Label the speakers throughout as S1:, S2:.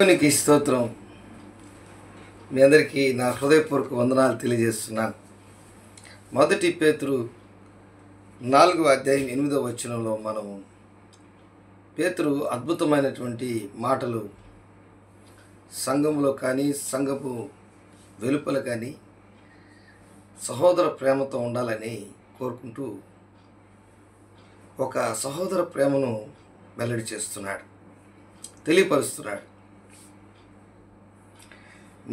S1: దేవునికి స్తోత్రం. మీ అందరికీ నా హృదయపూర్వక వందనాలు తెలియజేస్తున్నాను. మొదటి పేతురు 4:8 మనము పేతురు అద్భుతమైనటువంటి మాటలు సంఘంలో కానీ సంఘపు వెలుపల కానీ సహోదర ప్రేమతో ఉండాలని కోరుకుంటూ ఒక సహోదర ప్రేమను వెల్లడి చేస్తున్నాడు, తెలియపరుస్తున్నాడు.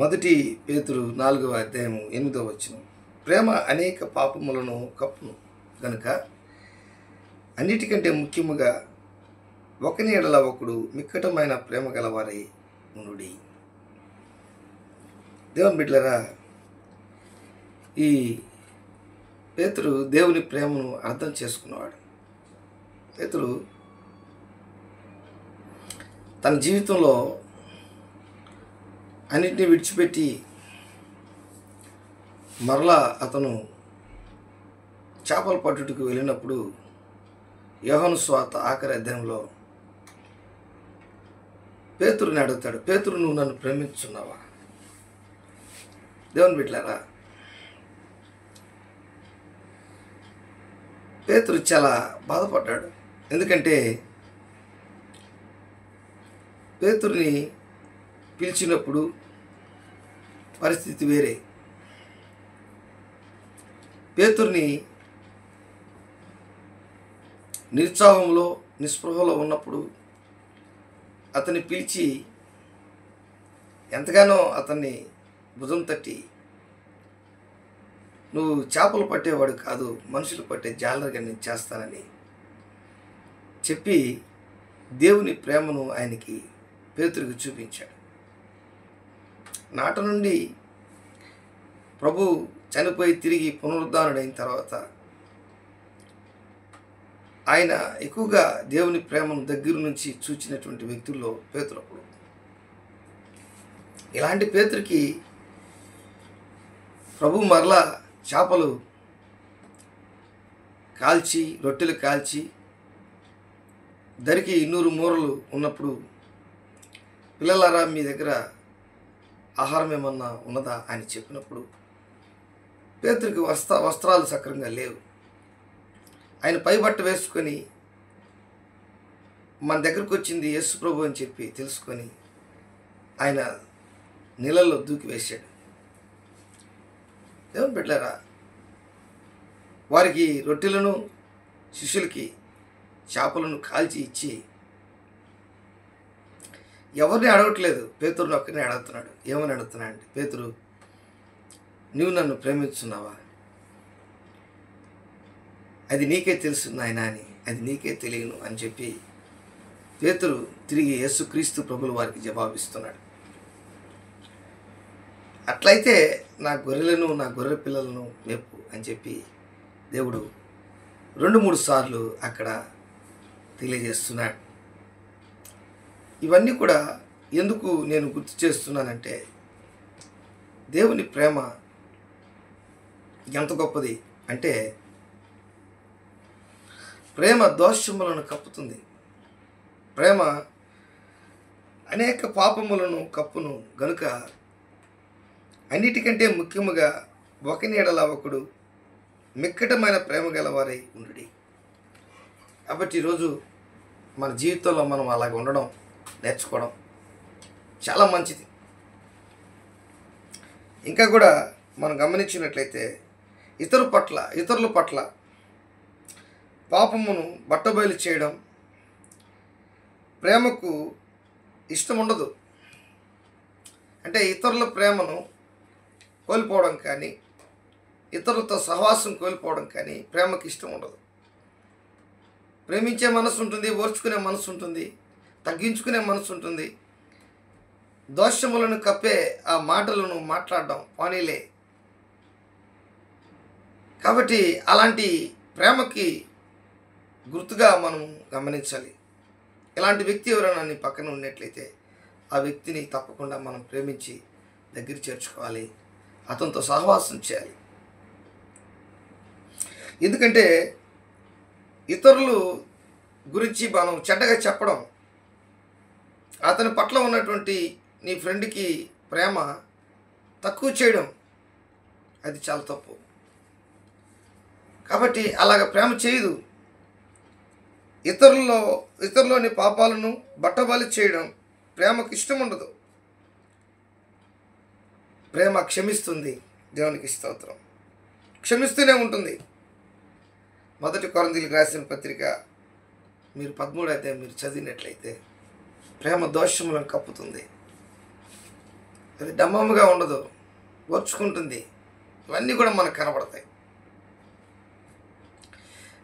S1: మొదటి పేతురు 4:8 ప్రేమ అనేక పాపములను కప్పును గనుక అన్నిటికంటే ముఖ్యముగా ఒకని ఎడల ఒకడు మిక్కటమైన ప్రేమ గలవారై ఉండుడి. దేవుని బిడ్డలారా, ఈ పేతురు దేవుని ప్రేమను అర్థం చేసుకున్నవాడు. పేతురు తన జీవితంలో అన్నిటినీ విడిచిపెట్టి మరలా అతను చేపల పట్టుటకు వెళ్ళినప్పుడు యోహాను సువార్త ఆఖరి అధ్యాయంలో పేతురుని అడుగుతాడు, పేతురు నువ్వు నన్ను ప్రేమించున్నావా? దేవుని బిడ్డలారా, పేతురు చాలా బాధపడ్డాడు. ఎందుకంటే పేతురుని పిలిచినప్పుడు పరిస్థితి వేరే. పేతురుని నిరుత్సాహంలో నిస్పృహలో ఉన్నప్పుడు అతన్ని పిలిచి ఎంతగానో అతన్ని భుజం తట్టి, నువ్వు చేపలు పట్టేవాడు కాదు, మనుషులు పట్టే జాలరుగా నేను చేస్తానని చెప్పి దేవుని ప్రేమను ఆయనకి పేతురుకి చూపించాడు. నాట నుండి ప్రభు చనిపోయి తిరిగి పునరుద్ధానుడైన తర్వాత ఆయన ఎక్కువగా దేవుని ప్రేమను దగ్గర నుంచి చూచినటువంటి వ్యక్తుల్లో పేతురు ఒకడు. ఇలాంటి పేతురికి ప్రభు మరలా చేపలు కాల్చి రొట్టెలు కాల్చి ధరికి 200 మూరలు ఉన్నప్పుడు, పిల్లలారా మీ దగ్గర ఆహారం ఏమన్నా ఉన్నదా అని చెప్పినప్పుడు పేతురికి వస్త్రాలు సక్రంగా లేవు. ఆయన పై బట్ట వేసుకొని మన దగ్గరకు వచ్చింది యేసు ప్రభు అని చెప్పి తెలుసుకొని ఆయన నీళ్ళల్లో దూకి వేశాడు. దేవుని బిడ్డలారా, వారికి రొట్టెలను శిష్యులకి చేపలను కాల్చి ఇచ్చి ఎవరిని అడగట్లేదు, పేతురుని ఒక్కరిని అడుగుతున్నాడు. ఏమని అడుగుతున్నాడు అంటే, పేతురు నువ్వు నన్ను ప్రేమించున్నావా? అది నీకే తెలుసు నాయనా అని, అది నీకే తెలియను అని చెప్పి పేతురు తిరిగి యేసుక్రీస్తు ప్రభుల వారికి జవాబిస్తున్నాడు. అట్లయితే నా గొర్రెలను నా గొర్రె పిల్లలను మేపు అని చెప్పి దేవుడు 2-3 సార్లు అక్కడ తెలియజేస్తున్నాడు. ఇవన్నీ కూడా ఎందుకు నేను గుర్తు చేస్తున్నానంటే, దేవుని ప్రేమ ఎంత గొప్పది అంటే, ప్రేమ దోషములను కప్పుతుంది. ప్రేమ అనేక పాపములను కప్పును గనుక అన్నిటికంటే ముఖ్యముగా ఒకని ఎడల ఒకడు మిక్కటమైన ప్రేమ గలవారై ఉండుడి. కాబట్టి ఈరోజు మన జీవితంలో మనం అలాగ ఉండడం నేర్చుకోవడం చాలా మంచిది. ఇంకా కూడా మనం గమనించినట్లయితే ఇతరుల పట్ల పాపమును బట్టబయలు చేయడం ప్రేమకు ఇష్టం ఉండదు. అంటే ఇతరుల ప్రేమను కోల్పోవడం కానీ, ఇతరులతో సహవాసం కోల్పోవడం కానీ ప్రేమకు ఇష్టం ఉండదు. ప్రేమించే మనసు ఉంటుంది, ఓర్చుకునే మనసు ఉంటుంది, తగ్గించుకునే మనసు ఉంటుంది. దోషములను కప్పే ఆ మాటలను మాట్లాడడం పానీలే. కాబట్టి అలాంటి ప్రేమకి గుర్తుగా మనం గమనించాలి. ఇలాంటి వ్యక్తి ఎవరైనా నీ పక్కన ఉన్నట్లయితే ఆ వ్యక్తిని తప్పకుండా మనం ప్రేమించి దగ్గర చేర్చుకోవాలి, అతనితో సహవాసం చేయాలి. ఎందుకంటే ఇతరులు గురించి మనం చెడ్డగా చెప్పడం అతని పట్ల ఉన్నటువంటి నీ ఫ్రెండ్కి ప్రేమ తక్కువ చేయడం అది చాలా తప్పు. కాబట్టి అలాగ ప్రేమ చేయదు. ఇతరులోని పాపాలను బట్టబయలు చేయడం ప్రేమకు ఇష్టం ఉండదు. ప్రేమ క్షమిస్తుంది. దేవునికి స్తోత్రం. క్షమిస్తూనే ఉంటుంది. 1 కొరింథీయులకు రాసిన పత్రిక మీరు 13వ అధ్యాయం మీరు చదివినట్లయితే ప్రేమ దోషములను కప్పుతుంది. అది డమ్మముగా ఉండదు, ఓర్చుకుంటుంది. ఇవన్నీ కూడా మనకు కనబడతాయి.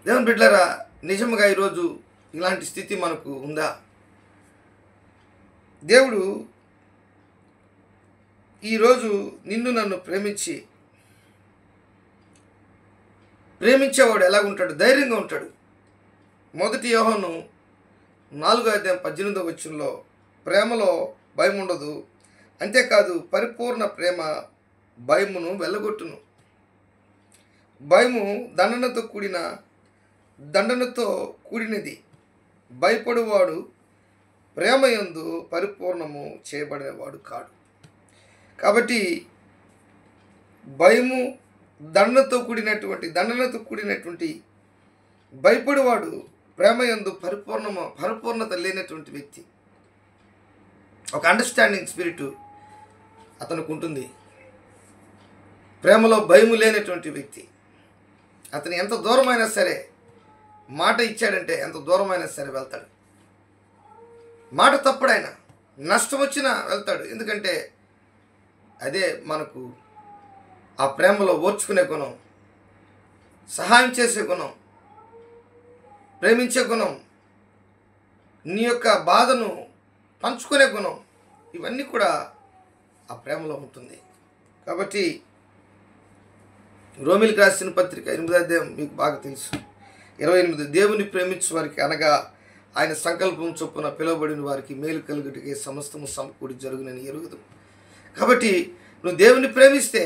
S1: దేవుని బిడ్డలారా, నిజంగా ఈరోజు ఇలాంటి స్థితి మనకు ఉందా? దేవుడు ఈరోజు నిన్ను నన్ను ప్రేమించేవాడు ఎలాగుంటాడు? ధైర్యంగా ఉంటాడు. 1 యోహాను 4వ అధ్యాయం 18వ వచనంలో ప్రేమలో భయం ఉండదు, అంతేకాదు పరిపూర్ణ ప్రేమ భయమును వెళ్ళగొట్టును. భయము దండనతో కూడినది. భయపడువాడు ప్రేమయందు పరిపూర్ణము చేయబడినవాడు కాడు. కాబట్టి భయము దండనతో కూడినటువంటి భయపడువాడు ప్రేమయందు పరిపూర్ణత లేనటువంటి వ్యక్తి. ఒక అండర్స్టాండింగ్ స్పిరిట్ అతనికి ఉంటుంది. ప్రేమలో భయము లేనటువంటి వ్యక్తి అతను ఎంత దూరమైనా సరే, మాట ఇచ్చాడంటే ఎంత దూరమైనా సరే వెళ్తాడు. మాట తప్పుడైనా నష్టం వచ్చినా వెళ్తాడు. ఎందుకంటే అదే మనకు ఆ ప్రేమలో ఓర్చుకునే గుణం, సహాయం చేసే గుణం, ప్రేమించే గుణం, నీ యొక్క బాధను పంచుకునే గుణం, ఇవన్నీ కూడా ఆ ప్రేమలో ఉంటుంది. కాబట్టి రోమీయులకు రాసిన పత్రిక 8వ అధ్యాయం మీకు బాగా తెలుసు, 28. దేవుని ప్రేమించు వారికి అనగా ఆయన సంకల్పం చొప్పున పిలువబడిన వారికి మేలు కలుగుటకే సమస్తము సమకూడి జరుగునని ఎరుగుదు. కాబట్టి నువ్వు దేవుని ప్రేమిస్తే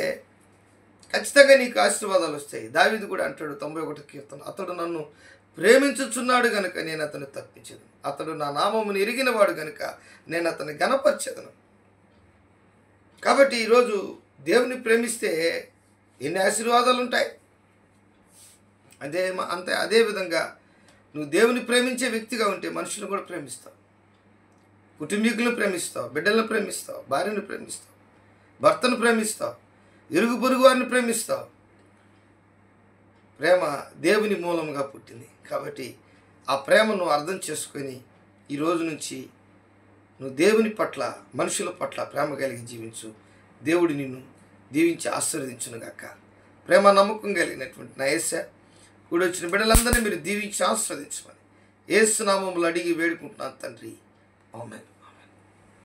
S1: ఖచ్చితంగా నీకు ఆశీర్వాదాలు వస్తాయి. దావీదు కూడా అంటాడు 91వ కీర్తన, అతడు నన్ను ప్రేమించుచున్నాడు గనుక నేను అతన్ని తప్పించదను, అతడు నా నామమును ఎరిగిన వాడు గనుక నేను అతన్ని గణపరచెదను. కాబట్టి ఈరోజు దేవుని ప్రేమిస్తే ఎన్ని ఆశీర్వాదాలు ఉంటాయి. అదేవిధంగా నువ్వు దేవుని ప్రేమించే వ్యక్తిగా ఉంటే మనుషులను కూడా ప్రేమిస్తావు, కుటుంబీకులను ప్రేమిస్తావు, బిడ్డలను ప్రేమిస్తావు, భార్యను ప్రేమిస్తావు, భర్తను ప్రేమిస్తావు, ఇరుగు పొరుగు వారిని ప్రేమిస్తావు. ప్రేమ దేవుని మూలంగా పుట్టింది. కాబట్టి ఆ ప్రేమను అర్థం చేసుకొని ఈ రోజు నుంచి నువ్వు దేవుని పట్ల, మనుషుల పట్ల ప్రేమ కలిగి జీవించు. దేవుడు నిన్ను దీవించి ఆశీర్వదించునుగాక. ప్రేమ నమ్మకం కలిగినటువంటి నా యేసయ్య, కూడి వచ్చిన బిడ్డలందరినీ మీరు దీవించి ఆశీర్వదించమని యేసు నామములో అడిగి వేడుకుంటున్నాను తండ్రి. ఆమేన్.